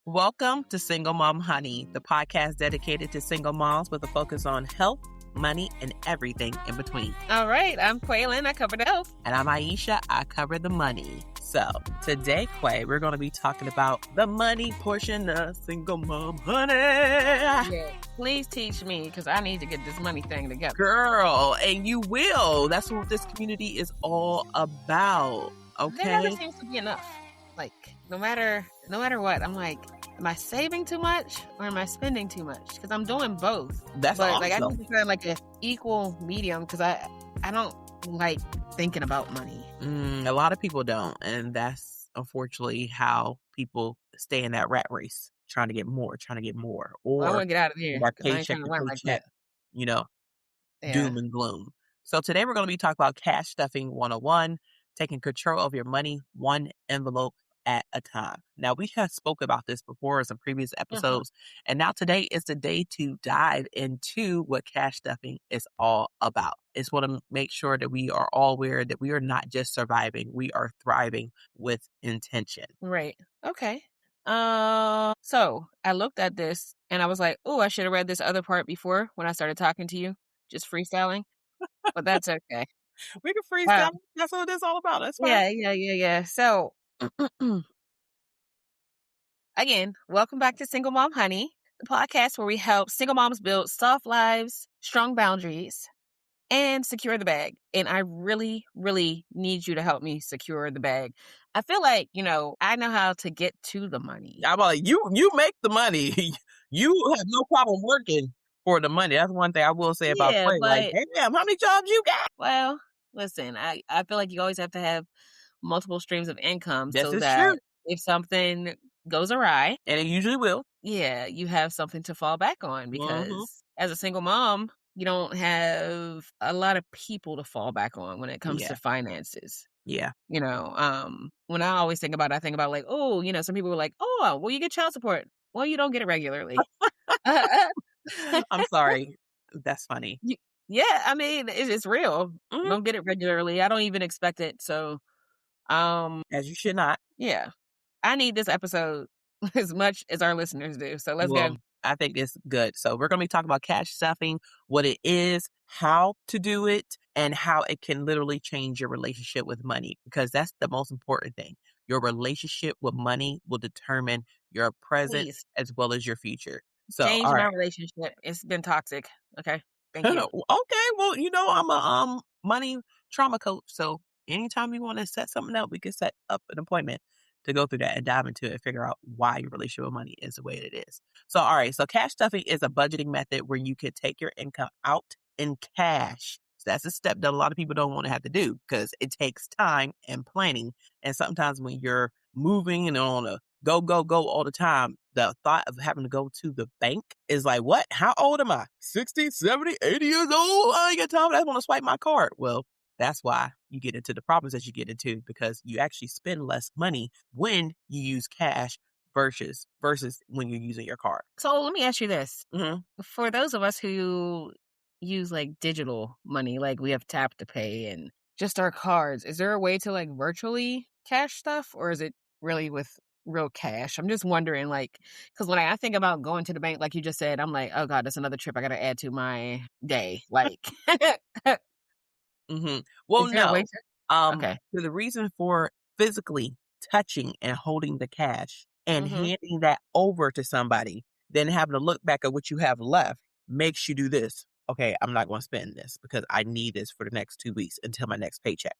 Welcome to Single Mom Honey, the podcast dedicated to single moms with a focus on health, money, and everything in between. All right, I'm Quaylin. I cover the health. And I'm Aisha. I cover the money. So today, Quay, we're going to be talking about the money portion of Single Mom Honey. Yeah, please teach me because I need to get this money thing together. Girl, and you will. That's what this community is all about. Okay. There never seems to be enough. Like, no matter what, I'm like, am I saving too much or am I spending too much? Because I'm doing both. That's awesome. Like, I need to find like an equal medium because I don't like thinking about money. A lot of people don't, and that's unfortunately how people stay in that rat race, trying to get more. Or I want to get out of here. that I ain't paycheck trying to to run like paycheck, that. Yeah. doom and gloom. So today we're going to be talking about cash stuffing 101, taking control of your money one envelope at a time. Now, we have spoke about this before in some previous episodes, and now today is the day to dive into what cash stuffing is all about. It's want to make sure that we are all aware that we are not just surviving, we are thriving with intention. Right. Okay. So I looked at this and I was like, oh, I should have read this other part before when I started talking to you, just freestyling. But that's okay. We can freestyle. That's what it's all about. That's fine. Yeah. So, again, welcome back to Single Mom Honey, the podcast where we help single moms build soft lives, strong boundaries, and secure the bag. And I really, really need you to help me secure the bag. I feel like, I know how to get to the money. I'm like, you make the money. You have no problem working for the money. That's one thing I will say about Quay. Like, hey, damn, how many jobs you got? Well, listen, I feel like you always have to have multiple streams of income This so is that true. if something goes awry, And it usually will. yeah, you have something to fall back on because as a single mom, you don't have a lot of people to fall back on when it comes to finances. Yeah. When I always think about it, I think about like, oh, some people were like, oh, well, you get child support. Well, you don't get it regularly. I'm sorry. That's funny. Yeah, I mean, it's real. Mhm. Don't get it regularly. I don't even expect it. So, As you should not. yeah, I need this episode as much as our listeners do. So let's go. I think it's good. So we're going to be talking about cash stuffing, what it is, how to do it, and how it can literally change your relationship with money, because that's the most important thing. Your relationship with money will determine your present as well as your future. So, change my relationship. It's been toxic. Okay. Thank you. Okay. Well, I'm a money trauma coach. So anytime you want to set something up, we can set up an appointment to go through that and dive into it and figure out why your relationship with money is the way it is. So, all right. So cash stuffing is a budgeting method where you can take your income out in cash. So that's a step that a lot of people don't want to have to do because it takes time and planning. And sometimes when you're moving and on a go all the time, the thought of having to go to the bank is like, what? How old am I? 60, 70, 80 years old? I ain't got time. I want to swipe my card. Well, that's why you get into the problems that you get into, because you actually spend less money when you use cash versus when you're using your card. So let me ask you this. Mm-hmm. For those of us who use like digital money, like we have Tap to Pay and just our cards, is there a way to like virtually cash stuff, or is it really with real cash? I'm just wondering, like, because when I think about going to the bank, like you just said, I'm like, oh God, that's another trip I got to add to my day. Like, Mm-hmm. Well, no. Okay. So the reason for physically touching and holding the cash and handing that over to somebody, then having to look back at what you have left, makes you do this. Okay, I'm not going to spend this because I need this for the next 2 weeks until my next paycheck.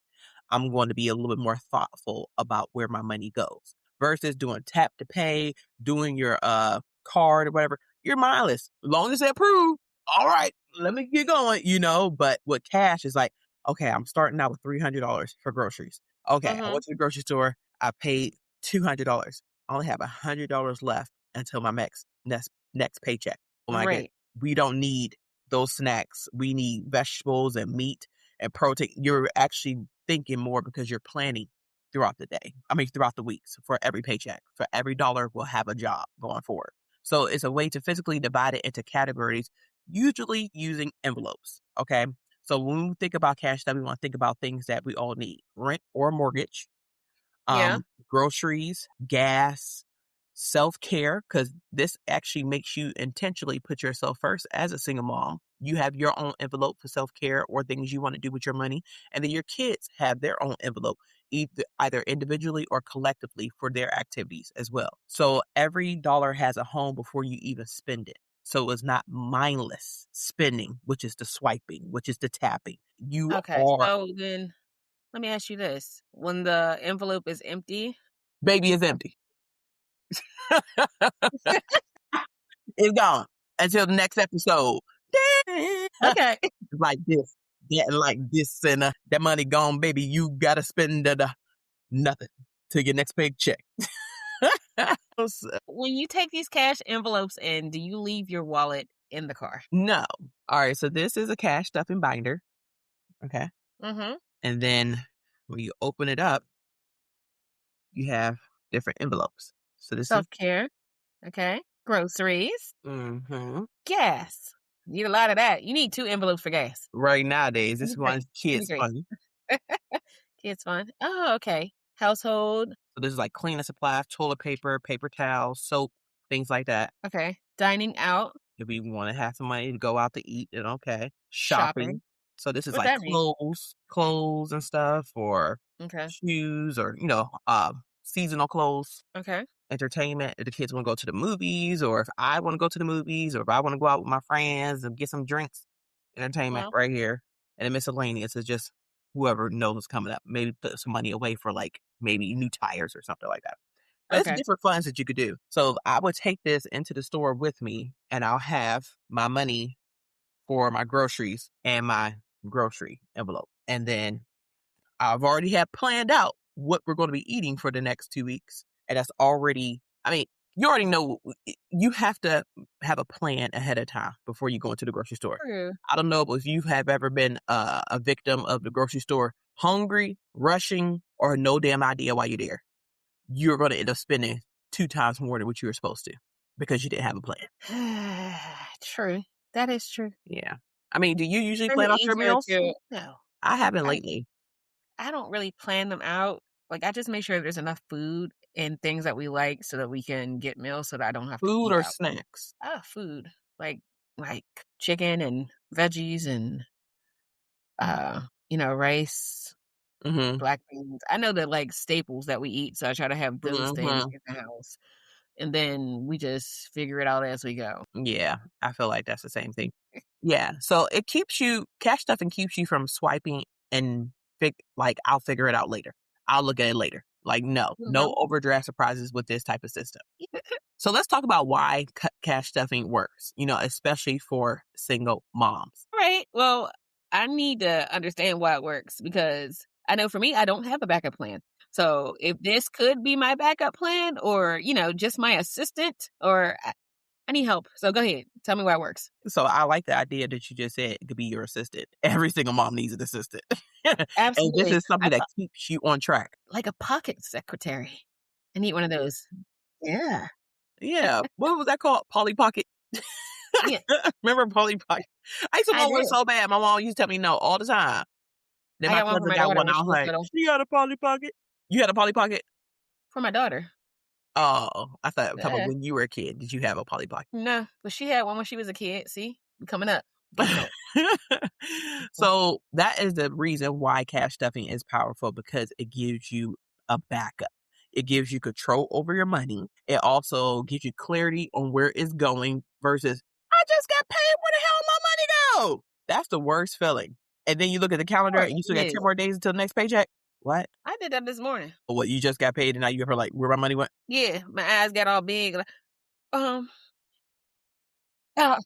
I'm going to be a little bit more thoughtful about where my money goes versus doing Tap to Pay, doing your card or whatever. You're mindless. As long as they approve, all right, let me get going, But with cash, is like, okay, I'm starting out with $300 for groceries. Okay, I went to the grocery store. I paid $200. I only have $100 left until my next paycheck. Oh my God. We don't need those snacks. We need vegetables and meat and protein. You're actually thinking more because you're planning throughout the day. Throughout the weeks for every paycheck. For every dollar, we'll have a job going forward. So it's a way to physically divide it into categories, usually using envelopes. Okay. So when we think about cash stuff, we want to think about things that we all need: rent or mortgage, groceries, gas, self-care, because this actually makes you intentionally put yourself first as a single mom. You have your own envelope for self-care or things you want to do with your money, and then your kids have their own envelope, either individually or collectively for their activities as well. So every dollar has a home before you even spend it. So it's not mindless spending, which is the swiping, which is the tapping. You Okay, are so then let me ask you this. When the envelope is empty. baby is empty. It's gone until the next episode. Okay. Like this, getting like this, and that money gone, baby. You gotta spend nothing till your next paycheck. When you take these cash envelopes in, do you leave your wallet in the car? No. All right. So this is a cash stuffing binder. Okay. Mm-hmm. And then when you open it up, you have different envelopes. So this is Self-care. Okay. Groceries. mm-hmm. Gas. Need a lot of that. You need 2 envelopes for gas. Right nowadays. Give This me 3. one's Give me kids 3. fun. Kids fun. Oh, okay. Household. So this is like cleaning supplies, toilet paper, paper towels, soap, things like that. Okay. Dining out. If we want to have some money to go out to eat, then okay. Shopping. Shopping. So this is What like that mean? clothes and stuff, or Okay. shoes, or seasonal clothes. Okay. Entertainment. If the kids want to go to the movies, or if I want to go to the movies, or if I want to go out with my friends and get some drinks. Entertainment Well, right here. And the miscellaneous is just whoever knows what's coming up. Maybe put some money away for like maybe new tires or something like that. But it's okay. different funds that you could do. So I would take this into the store with me, and I'll have my money for my groceries and my grocery envelope. And then I've already had planned out what we're going to be eating for the next 2 weeks. And that's already, you already know you have to have a plan ahead of time before you go into the grocery store. True. I don't know if you have ever been a victim of the grocery store, hungry, rushing, or no damn idea why you're there. You're going to end up spending 2 times more than what you were supposed to because you didn't have a plan. True. That is true. Yeah. Do you usually Isn't plan it out your easier meals? to No. I haven't I lately. I don't really plan them out. Like, I just make sure there's enough food and things that we like so that we can get meals so that I don't have to Food eat or out. snacks? Food. Like chicken and veggies and, rice, Mm-hmm. black beans. I know that, like, staples that we eat, so I try to have those things Mm-hmm. in the house, and then we just figure it out as we go. Yeah, I feel like that's the same thing. Yeah, so it keeps you cash stuffing keeps you from swiping and I'll figure it out later. I'll look at it later. Like no Mhm. overdraft surprises with this type of system. So let's talk about why cash stuffing works. Especially for single moms. Alright, well, I need to understand why it works because I know for me, I don't have a backup plan. So, if this could be my backup plan or, just my assistant or I need help. So go ahead. Tell me why it works. So I like the idea that you just said it could be your assistant. Every single mom needs an assistant. And this Absolutely. is something that keeps you on track. Like a pocket secretary. I need one of those. Yeah. Yeah. What was that called? Polly Pocket? Yeah, Remember Polly Pocket? I used to I want one do. so bad. My mom used to tell me no all the time. Then I my got one for cousin my got daughter one. when I she was was like, little. she got a Polly Pocket? You had a Polly Pocket? For my daughter. Oh, I thought talking about Yeah. when you were a kid. Did you have a Polly Pocket? No, but she had one when she was a kid. See? We coming up. Getting old. So that is the reason why cash stuffing is powerful because it gives you a backup. It gives you control over your money. It also gives you clarity on where it's going versus I just got paid. Where the hell my money go? That's the worst feeling. And then you look at the calendar Sure, and you still it got 10 is. more days until the next paycheck. What? I did that this morning. What, you just got paid and now you're like, where my money went? Yeah, my eyes got all big. Like, um, uh,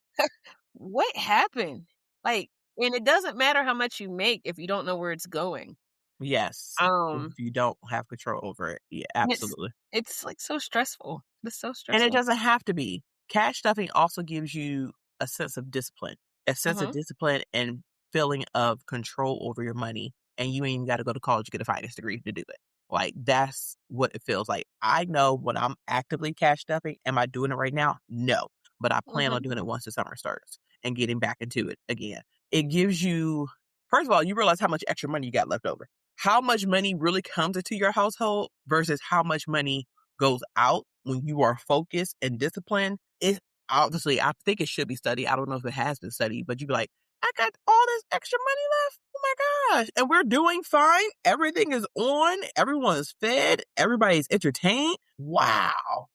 what happened? Like, and it doesn't matter how much you make if you don't know where it's going. Yes. Um, If you don't have control over it. Yeah, and it's absolutely. it's like so stressful. It's so And it stressful. doesn't have to be. Cash stuffing also gives you a sense of discipline, Mhm. and feeling of control over your money. And you ain't even got to go to college to get a finance degree to do it. Like, that's what it feels like. I know when I'm actively cash stuffing, am I doing it right now? No. But I plan on Mhm. doing it once the summer starts and getting back into it again. It gives you, first of all, you realize how much extra money you got left over. How much money really comes into your household versus how much money goes out when you are focused and disciplined, it obviously, I think it should be studied. I don't know if it has been studied, but you'd be like, I got all this extra money left. Oh my gosh. And we're doing fine. Everything is on. Everyone is fed. Everybody's entertained. Wow.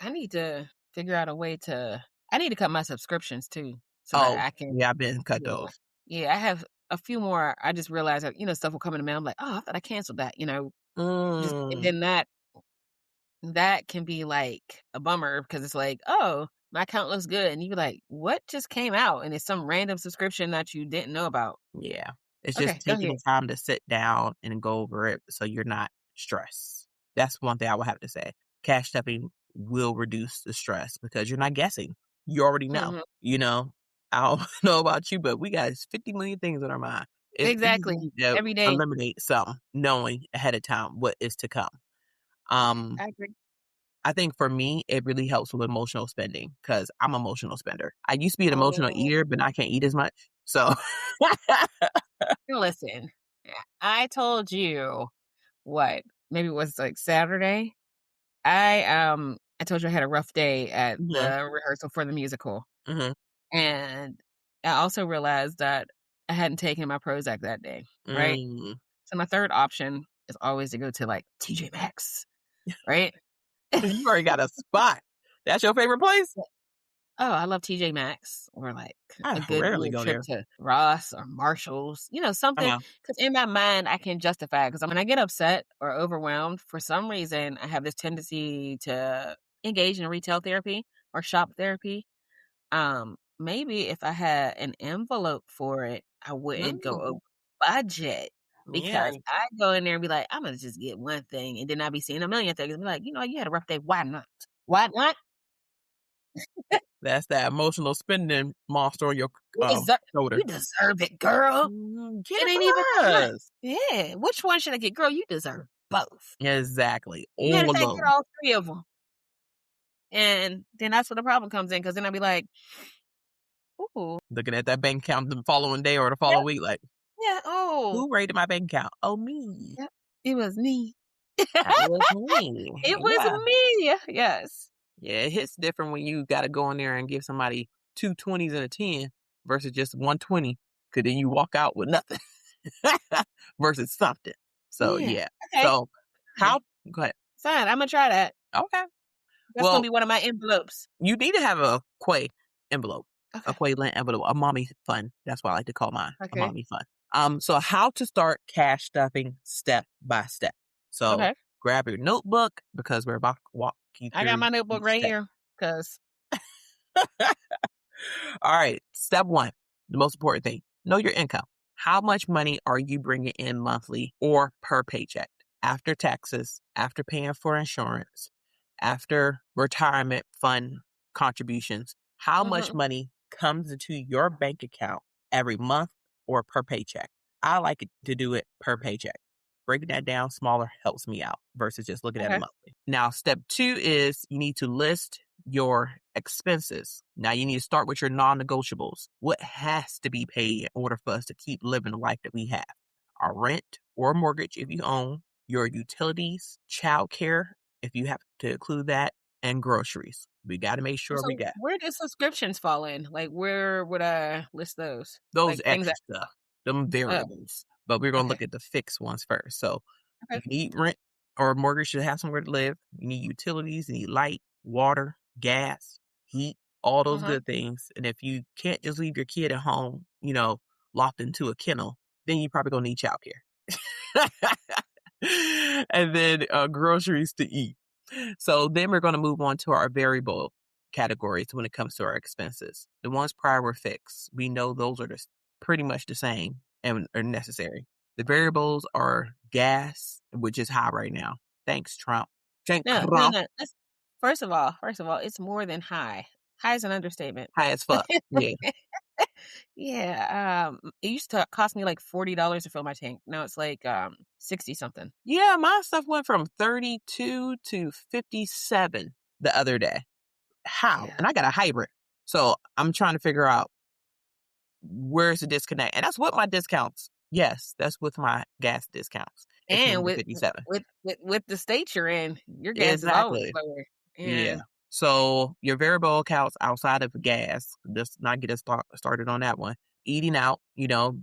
I need to figure out a way I need to cut my subscriptions too so that Oh, I can, yeah, I've been cut yeah. those. Yeah, I have a few more. I just realized that, stuff will come in the mail. I'm like, oh, I thought I canceled that, and Mm, then that can be like a bummer because it's like, oh, my account looks good. And you be like, what just came out? And it's some random subscription that you didn't know about. yeah. It's just Okay, go taking ahead. the time to sit down and go over it so you're not stressed. That's one thing I would have to say. Cash stuffing will reduce the stress because you're not guessing. You already know. Mhm. I don't know about you, but we got 50 million things on our mind. It's Exactly. easy to Every day. eliminate some knowing ahead of time what is to come. Um, I agree. I think for me, it really helps with emotional spending because I'm an emotional spender. I used to be an emotional Oh, eater, but I can't eat as much. So, listen, I told you what? Maybe it was like Saturday. I told you I had a rough day at hmm the rehearsal for the musical. hmm And I also realized that I hadn't taken my Prozac that day, right? mm. So my third option is always to go to, like, TJ Maxx, right? You already got a spot. That's your favorite place? Oh, I love TJ Maxx or, like, a I good rarely little go trip there. to Ross or Marshalls, something. Uh-huh. Because in my mind, I can justify it. Because when I get upset or overwhelmed, for some reason, I have this tendency to engage in retail therapy or shop therapy. Maybe if I had an envelope for it, I wouldn't go over Mm. budget Yeah, because I go in there and be like, I'm gonna just get one thing, and then I'll be seeing a million things and be like, you had a rough day. Why not? Why not? that's that emotional spending monster on your You deserve, shoulder. you deserve it, girl. Get It it ain't even that much. for us. Yeah. Which one should I get? Girl, you deserve both. Exactly. Matter of All of fact, get them. all three of them. And then that's where the problem comes in because then I'll be like, ooh, Looking at that bank account the following day or the yeah, following week, like, yeah, oh, who raided my bank account? Oh, me. yeah, it was me. That was me. It was Yeah. me. Yes. Yeah, it hits different when you got to go in there and give somebody 2 20s and a 10 versus just 120. Because then you walk out with nothing versus something. So, Yeah. yeah. Okay. So, Okay. how, go ahead. Fine. I'm gonna try that. Okay. That's gonna Well, be one of my envelopes. you need to have a Quay envelope, a Okay. Quay Lent envelope, a mommy fun. That's what I like to call mine, a Okay. mommy fun. So how to start cash stuffing step by step. So Okay. grab your notebook because we're about to walk you I got through my notebook each right step. here because All right. Step one, the most important thing, know your income. How much money are you bringing in monthly or per paycheck? After taxes, after paying for insurance, after retirement fund contributions, how much mhm. money comes into your bank account every month or per paycheck? I like to do it per paycheck. Breaking that down smaller helps me out versus just looking at it Okay. monthly. Now, step two is you need to list your expenses. Now, you need to start with your non negotiables. What has to be paid in order for us to keep living the life that we have? Our rent or mortgage, if you own, your utilities, childcare, if you have to include that, and groceries. We got to make sure we So got where do subscriptions fall in? Like where would I list those? those Like things extra that stuff, them oh, variables. But we're going to okay. look at the fixed ones first. So you Okay. need rent or mortgage to have somewhere to live. You need utilities, you need light, water, gas, heat, all those Uh-huh. good things. And if you can't just leave your kid at home, locked into a kennel, then you probably going to need childcare. And then groceries to eat. So then we're going to move on to our variable categories when it comes to our expenses. The ones prior were fixed. We know those are pretty much the same and are necessary. The variables are gas, which is high right now. Thanks, Trump. Thank No, no, Trump. no. First of all, it's more than high. High is an understatement. High as fuck. Yeah. Yeah, it used to cost me like $40 to fill my tank. Now it's like 60 something. Yeah, my stuff went from 32 to 57 the other day. How? Yeah. And I got a hybrid. So I'm trying to figure out where's the disconnect. And that's with my discounts. Yes, that's with my gas discounts. It came And to 57. with the state you're in, your gas is always Exactly. lower. Yeah. Yeah. So your variable accounts outside of gas, just not get us started on that one. Eating out,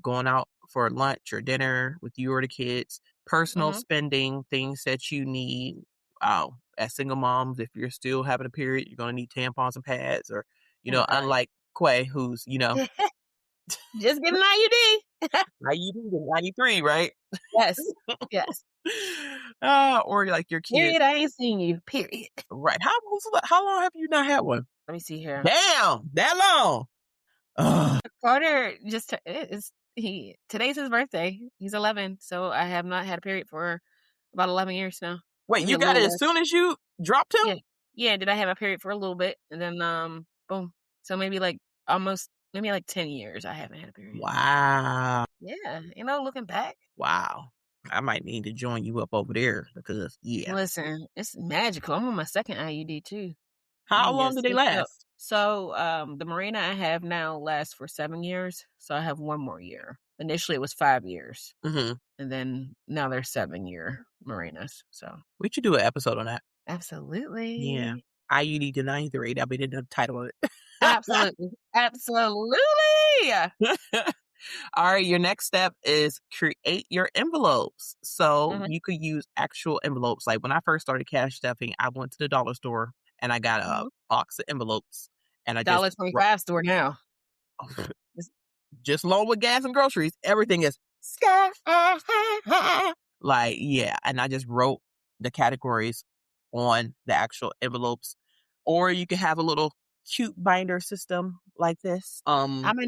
going out for lunch or dinner with you or the kids, personal Mhm. spending, things that you need. As single moms, if you're still having a period, you're gonna need tampons and pads, or Oh my god. unlike Quay, who's Just get an IUD. IUD in 93, right? Yes. Yes. Or like your kids, Period, I ain't seen you, period. right? How long have you not had one? Let me see here. Damn, that long. Ugh. Carter just today's his birthday. He's 11, so I have not had a period for about 11 years now. Wait, Maybe you a got little it as less. soon as you dropped him? Yeah. Yeah, did I have a period for a little bit and then boom. So maybe like almost maybe like 10 years I haven't had a period. Wow. Yeah, looking back. Wow. I might need to join you up over there because, yeah. Listen, it's magical. I'm on my second IUD too. You How can long just do they switch it up. last? So, the Marina I have now lasts for 7 years, so I have 1 more year. Initially, it was 5 years, Mm-hmm. and then now they're 7-year Marinas, so We should do an episode on that. Yeah. absolutely. IUD to 93. That'll be the title of it. Absolutely. Absolutely! All right, your next step is create your envelopes. So Mhm, you could use actual envelopes. Like when I first started cash stuffing, I went to the dollar store and I got a mhm. box of envelopes and I just $1.25 store now. It's just along with gas and groceries, everything is like, yeah. And I just wrote the categories on the actual envelopes. Or you could have a little cute binder system like this. Imma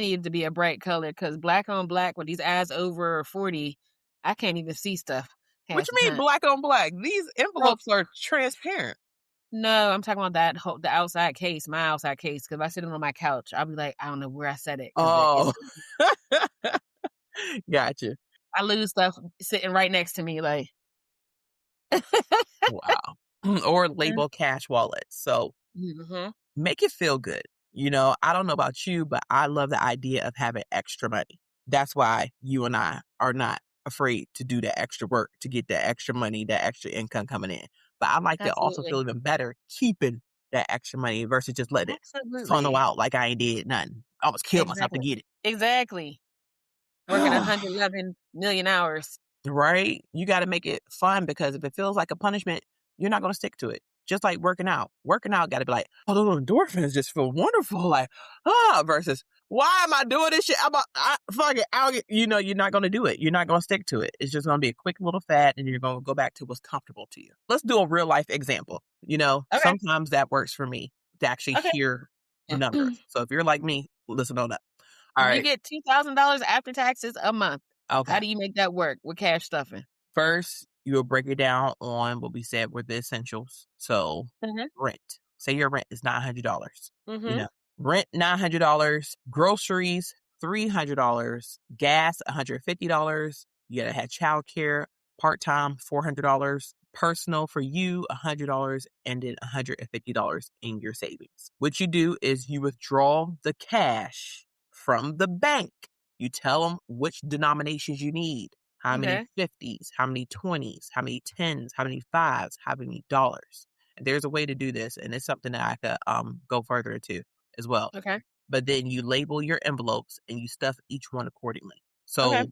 need to be a bright color because black on black with these eyes over 40, I can't even see stuff What half the you mean time. black on black? These So envelopes are transparent. no, I'm talking about the outside case, my outside case. Because if I sit on my couch, I'll be like, I don't know where I set it because Oh, it's gotcha. I lose stuff sitting right next to me, like Wow. Or label cash wallets. So Mhm. make it feel good. I don't know about you, but I love the idea of having extra money. That's why you and I are not afraid to do the extra work to get that extra money, that extra income coming in. But I like to also Absolutely. feel even better keeping that extra money versus just letting it funnel Absolutely. out like I ain't did nothing. I almost killed myself to Exactly. get Exactly. Working it. 111,000,000 hours. Right? You gotta make it fun because if it feels like a punishment, you're not gonna stick to it. Just like working out. Working out gotta be like, oh, those endorphins just feel wonderful. Like, versus why am I doing this shit? Fuck it. You're not gonna do it. You're not gonna stick to it. It's just gonna be a quick little fad and you're gonna go back to what's comfortable to you. Let's do a real life example. Okay. Sometimes that works for me to actually Okay. hear the numbers. So if you're like me, listen on up. All You right. get $2,000 after taxes a month. Okay. How do you make that work with cash stuffing? First, you will break it down on what we said were the essentials. So, Mhm. rent. Say your rent is $900. You Mhm. know, rent $900, groceries $300, gas $150. You gotta have childcare, part time $400, personal for you $100, and then $150 in your savings. What you do is you withdraw the cash from the bank. You tell them which denominations you need. How many Okay. 50s, how many 20s, how many 10s, how many fives, how many dollars. And there's a way to do this, and it's something that I could go further into as well. Okay. But then you label your envelopes and you stuff each one accordingly. Okay. So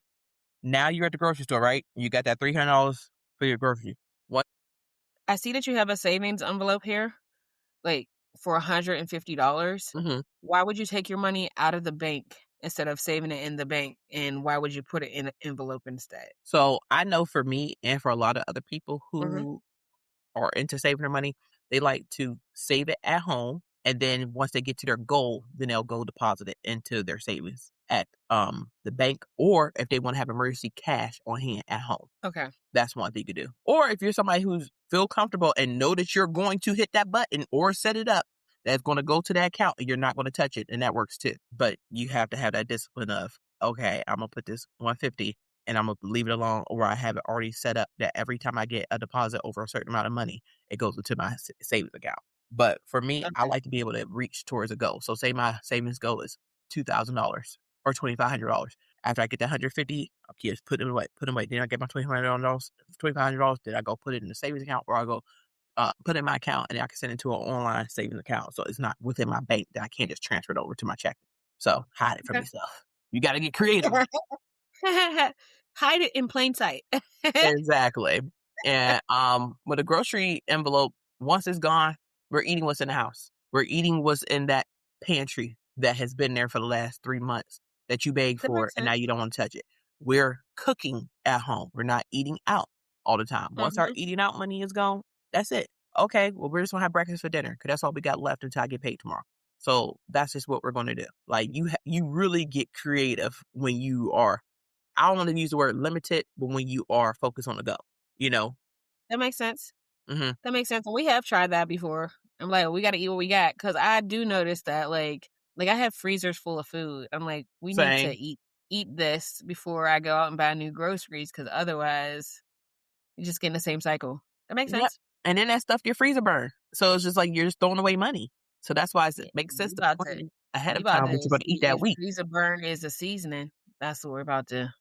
now you're at the grocery store, right? You got that $300 for your grocery. What? I see that you have a savings envelope here, like for $150. hmm Why would you take your money out of the bank instead of saving it in the bank? And why would you put it in an envelope instead? So I know for me and for a lot of other people Mhm. who are into saving their money, they like to save it at home. And then once they get to their goal, then they'll go deposit it into their savings at the bank, or if they want to have emergency cash on hand at home. Okay. That's one thing you could do. Or if you're somebody who's feel comfortable and know that you're going to hit that button or set it up, that's going to go to that account and you're not going to touch it, and that works too. But you have to have that discipline of, okay, I'm gonna put this 150 and I'm gonna leave it alone, or I have it already set up that every time I get a deposit over a certain amount of money, it goes into my savings account. But for me, I Okay. like to be able to reach towards a goal. So say my savings goal is $2,000 or $2,500. After I get that 150, I'll just put them away. Put them away. Then I get my $2,500. $2,500. Then I go put it in the savings account, or I go put in my account, and I can send it to an online savings account. So it's not within my bank that I can't just transfer it over to my checking. So hide it from Okay. yourself. You got to get creative. Hide it in plain sight. Exactly. And with a grocery envelope, once it's gone, we're eating what's in the house. We're eating what's in that pantry that has been there for the last 3 months that you begged That for, makes and now sense. you don't want to touch it. We're cooking at home. We're not eating out all the time. Once our Mhm. eating out money is gone, that's it. Okay, well, we're just gonna have breakfast for dinner because that's all we got left until I get paid tomorrow. So that's just what we're gonna do. Like you really get creative when you are. I don't want to use the word limited, but when you are focused on the go, you know. That makes sense. Hmm. That makes sense, and we have tried that before. I'm like, "We gotta eat what we got, because I do notice that, like, I have freezers full of food. I'm like, "We need to Same. eat this before I go out and buy new groceries, because otherwise, you just get in the same cycle." That makes Yep. sense. And then that stuff your freezer burn. So it's just like you're just throwing away money. So that's why Yeah, it makes sense we to about to plan ahead we of about time to what you're going to eat see that if week. freezer burn is a seasoning. That's what we're about to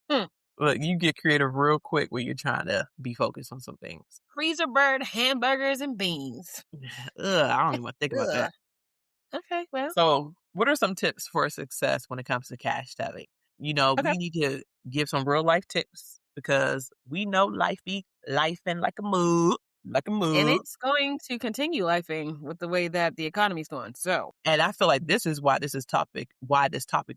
hmm, Look, you get creative real quick when you're trying to be focused on some things. freezer burn hamburgers and beans. Ugh, I don't even want to think about Ugh. that. Okay, well, So, what are some tips for success when it comes to cash saving? okay. We need to give some real life tips because we know life be life and like a And mug. it's going to continue lifing with the way that the economy's going, so And I feel like this is why this topic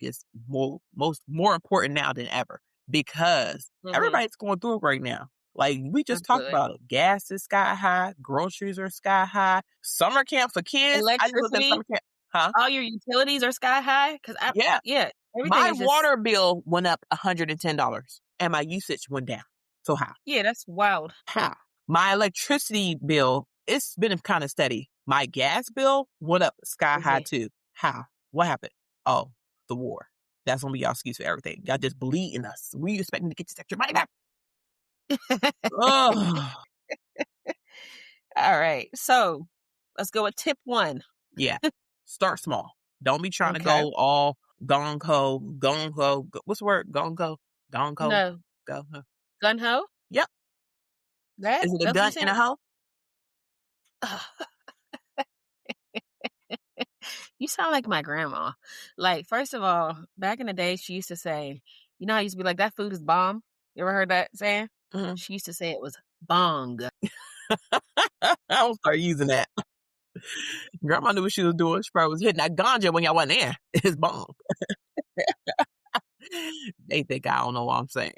is more important now than ever because mhm, everybody's going through it right now. Like we just talked absolutely. about it. Gas is sky high, groceries are sky high, summer camp for kids. I just looked at Electricity, summer camp. Huh? all your utilities are sky high, because I Yeah. yeah, everything My is just water bill went up $110 and my usage went down. So how? yeah, that's wild. How? My electricity bill, it's been kind of steady. My gas bill went up sky high Crazy. too. How? What happened? Oh, the war. That's gonna be y'all excuse for everything. Y'all just bleeding us. We expecting to get this extra money back. Oh, Alright, so, let's go with tip 1. yeah. Start small. Don't be trying to Okay. go all gong ho. What's the word? Gong ho, No, go. gun ho? Yep. Is it a That's what you gun and said? a hoe? You sound like my grandma. Like, first of all, back in the day, she used to say, you know, I used to be like, that food is bomb. You ever heard that saying? Mhm. She used to say it was bong. I will start using that. Grandma knew what she was doing. She probably was hitting that ganja when y'all wasn't there. It's bomb. They think I don't know what I'm saying,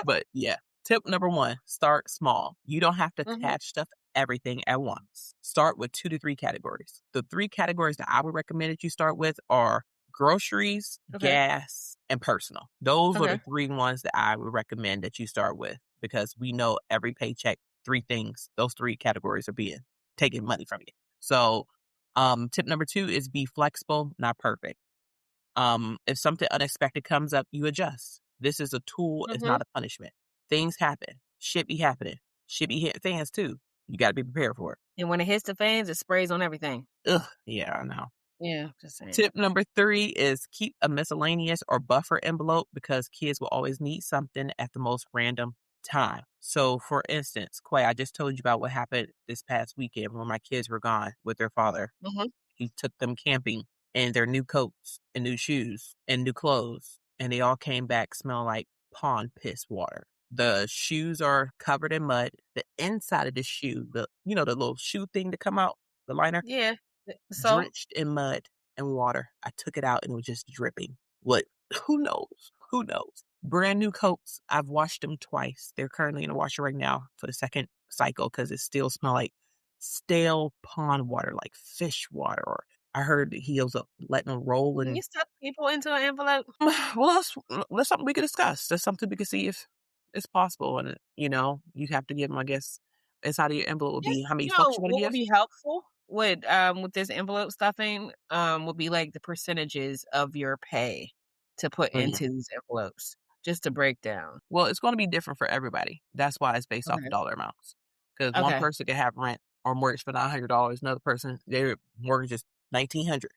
But yeah, tip number one, start small. You don't have to Mhm. catch stuff everything at once. Start with 2 to 3 categories. The 3 categories that I would recommend that you start with are groceries, Okay. gas, and personal. Those are Okay. the 3 ones that I would recommend that you start with because we know every paycheck, 3 things, those 3 categories are being taking money from you. So, tip number 2 is be flexible, not perfect. If something unexpected comes up, you adjust. This is a tool, it's Mhm. not a punishment. Things happen. Shit be happening. Shit be hitting fans too. You gotta be prepared for it. And when it hits the fans, it sprays on everything. Ugh, yeah, I know. Yeah, just saying. Tip number 3 is keep a miscellaneous or buffer envelope because kids will always need something at the most random time. So, for instance, Quay, I just told you about what happened this past weekend when my kids were gone with their father. Mhm. He took them camping in their new coats and new shoes and new clothes, and they all came back smelling like pond piss water. The shoes are covered in mud. The inside of the shoe, the little shoe thing to come out, the liner, Yeah. So drenched in mud and water. I took it out and it was just dripping. What? Who knows? Who knows? Brand new coats. I've washed them twice. They're currently in the washer right now for the second cycle because it still smell like stale pond water, like fish water. Or I heard that he was letting them roll can and you stuff people into an envelope? well, that's something we could discuss. That's something we could see if it's possible. And you have to give them, I guess, inside of your envelope will Just be how many you fucks know, you want to what would give. be helpful with this envelope stuffing, would be, like, the percentages of your pay to put Mm. into these envelopes, just to break down. Well, it's gonna be different for everybody. That's why it's based off of Okay. dollar amounts. Because one Okay. person can have rent or mortgage for $900, another person, their mortgage is $1,900.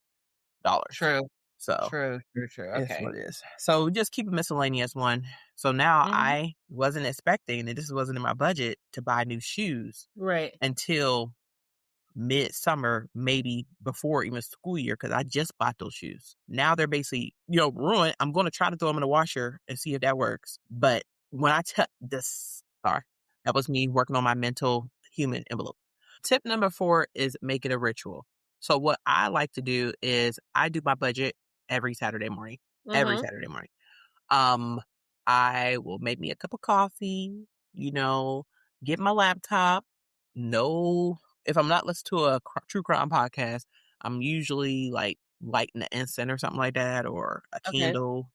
True. So True, true, true. it's Okay. what it is. So just keep a miscellaneous one. So now Mhm. I wasn't expecting, and this wasn't in my budget, to buy new shoes Right. until midsummer, maybe before even school year, because I just bought those shoes. Now they're basically, ruined. I'm going to try to throw them in the washer and see if that works. But when I tell this, sorry, that was me working on my mental human envelope. Tip number 4 is make it a ritual. So what I like to do is I do my budget every Saturday morning. Every Mhm. Saturday morning. Um, I will make me a cup of coffee, you know, get my laptop. No, if I'm not listening to a true crime podcast, I'm usually like lighting the incense or something like that, or a Okay. candle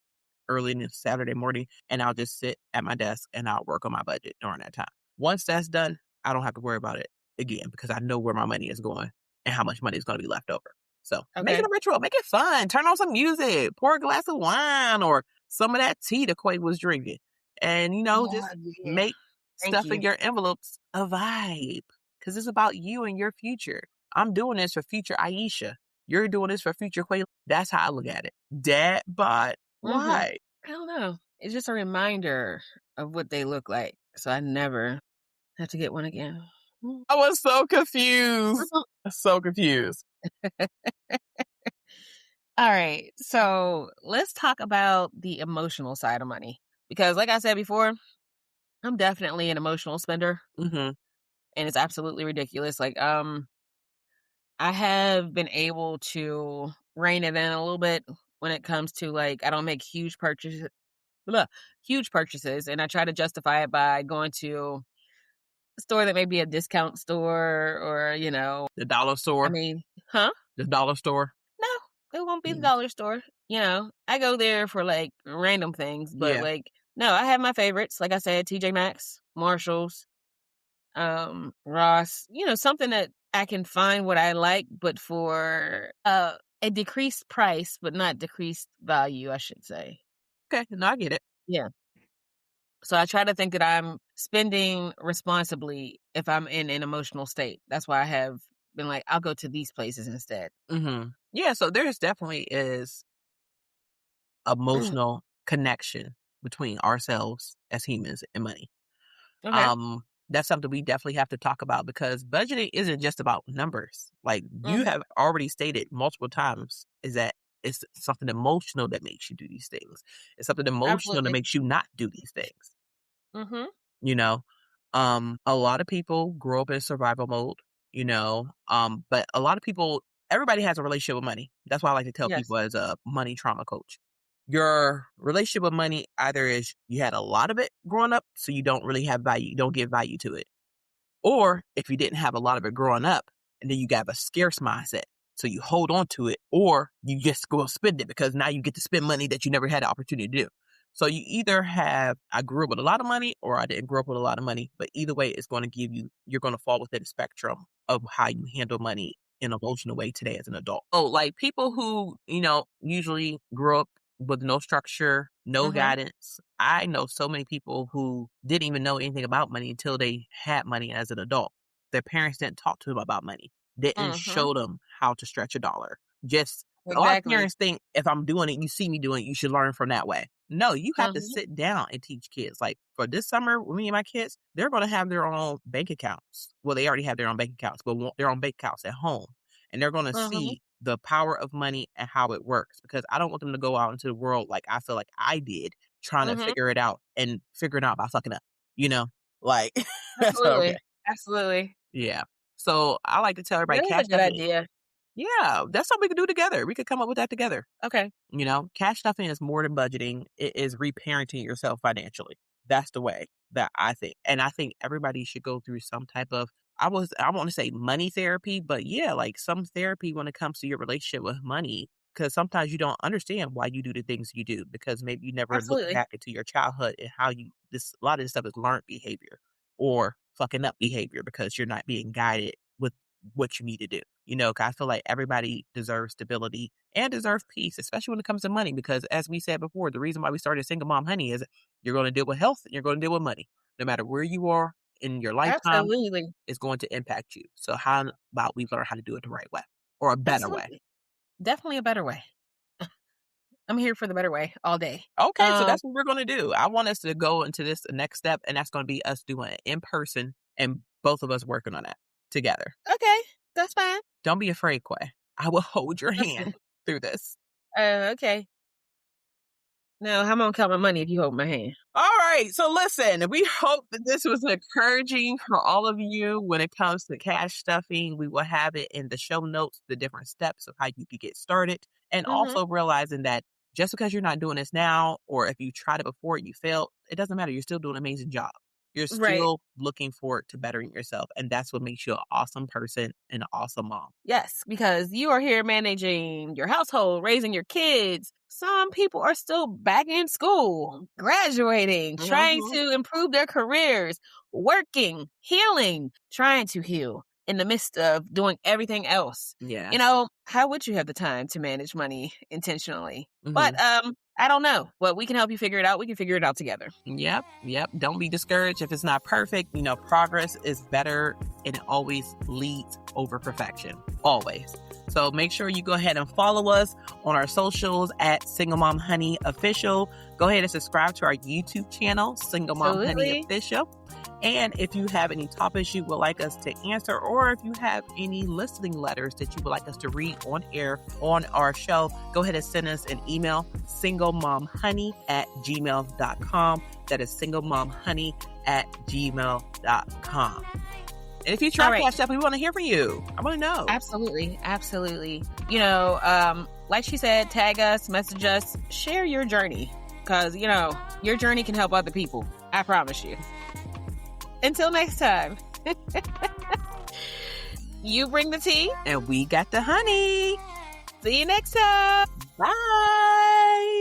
early in the Saturday morning, and I'll just sit at my desk and I'll work on my budget during that time. Once that's done, I don't have to worry about it again because I know where my money is going and how much money is going to be left over. So make it Okay. a ritual, make it fun. Turn on some music, pour a glass of wine or some of that tea that Quay was drinking. And, Oh, just yeah. make Thank stuff in you. your envelopes a vibe because it's about you and your future. I'm doing this for future Aisha. You're doing this for future Quay. That's how I look at it. Dad, but Mhm. why? I don't know. It's just a reminder of what they look like, so I never have to get one again. Mm. I was so confused. So confused. All right. So let's talk about the emotional side of money. Because like I said before, I'm definitely an emotional spender Hmm. and it's absolutely ridiculous. Like, I have been able to rein it in a little bit when it comes to like I don't make huge purchases and I try to justify it by going to a store that may be a discount store or, The dollar I store. mean, huh? The dollar store. No, it won't be the Mm. dollar store. I go there for like random things, but Yeah. like no, I have my favorites. Like I said, TJ Maxx, Marshalls, Ross, something that I can find what I like, but for a decreased price, but not decreased value, I should say. Okay. No, I get it. Yeah. So I try to think that I'm spending responsibly if I'm in an emotional state. That's why I have been like, I'll go to these places instead. Yeah. So there's definitely is emotional connection between ourselves as humans and money. Okay. That's something we definitely have to talk about because budgeting isn't just about numbers. Like you Hmm. have already stated multiple times, is that it's something emotional that makes you do these things. It's something emotional that Absolutely. makes you not do these things. Hmm. You know, a lot of people grow up in survival mode. But a lot of people, everybody has a relationship with money. That's why I like to tell Yes. people as a money trauma coach. Your relationship with money either is you had a lot of it growing up, so you don't really have value, you don't give value to it. Or if you didn't have a lot of it growing up and then you got a scarce mindset, so you hold on to it, or you just go spend it because now you get to spend money that you never had the opportunity to do. So you either have, I grew up with a lot of money or I didn't grow up with a lot of money, but either way, it's going to give you, you're going to fall within the spectrum of how you handle money in an emotional way today as an adult. Oh, like people who, usually grew up with no structure, no Hmm. guidance. I know so many people who didn't even know anything about money until they had money as an adult. Their parents didn't talk to them about money, didn't Hmm. show them how to stretch a dollar. Just a lot of Exactly. parents think if I'm doing it, you see me doing it, you should learn from that way. No, you have to Hmm. sit down and teach kids. Like for this summer, with me and my kids, they're going to have their own bank accounts. Well, they already have their own bank accounts, but want their own bank accounts at home. And they're going to Hmm. see the power of money and how it works because I don't want them to go out into the world like I feel like I did, trying to Hmm. figure it out and figure it out by fucking up, you know? Like, that's okay. Absolutely. Absolutely. Yeah. So I like to tell everybody That is a cash good stuffing. idea. Yeah, that's something we could do together. We could come up with that together. Okay. Cash stuffing is more than budgeting. It is reparenting yourself financially. That's the way that I think. And I think everybody should go through some type of, I want to say money therapy, but yeah, like some therapy when it comes to your relationship with money. Because sometimes you don't understand why you do the things you do because maybe you never look Absolutely. back into your childhood and how a lot of this stuff is learned behavior or fucking up behavior because you're not being guided with what you need to do. 'Cause I feel like everybody deserves stability and deserve peace, especially when it comes to money. Because as we said before, the reason why we started Single Mom Honey is you're going to deal with health and you're going to deal with money. No matter where you are in your lifetime, Absolutely. it's going to impact you. So how about we learn how to do it the right way or a better way? Absolutely. Definitely a better way. I'm here for the better way all day. Okay, so that's what we're going to do. I want us to go into this next step, and that's going to be us doing it in person and both of us working on that together. Okay, that's fine. Don't be afraid, Quay. I will hold your hand through this. Okay. Now, how am I gonna count my money if you hold my hand? All right. So listen, we hope that this was encouraging for all of you when it comes to cash stuffing. We will have it in the show notes, the different steps of how you can get started. And also realizing that just because you're not doing this now, or if you tried it before and you failed, it doesn't matter. You're still doing an amazing job. You're Right. still looking forward to bettering yourself. And that's what makes you an awesome person and an awesome mom. Yes, because you are here managing your household, raising your kids. Some people are still back in school, graduating, trying to improve their careers, working, healing, trying to heal in the midst of doing everything else. Yeah. You know, how would you have the time to manage money intentionally? But I don't know. But we can help you figure it out. We can figure it out together. Yep. Don't be discouraged if it's not perfect. You know, progress is better and it always leads over perfection. Always. So make sure you go ahead and follow us on our socials at Single Mom Honey Official. Go ahead and subscribe to our YouTube channel, Single Mom Honey Official. And if you have any topics you would like us to answer, or if you have any listening letters that you would like us to read on air on our show, go ahead and send us an email, singlemomhoney@gmail.com. That is singlemomhoney@gmail.com. And if you try cash stuff, we want to hear from you. I want to know. Absolutely. You know, like she said, tag us, message us, share your journey. Because, you know, your journey can help other people. I promise you. Until next time. You bring the tea. And we got the honey. See you next time. Bye.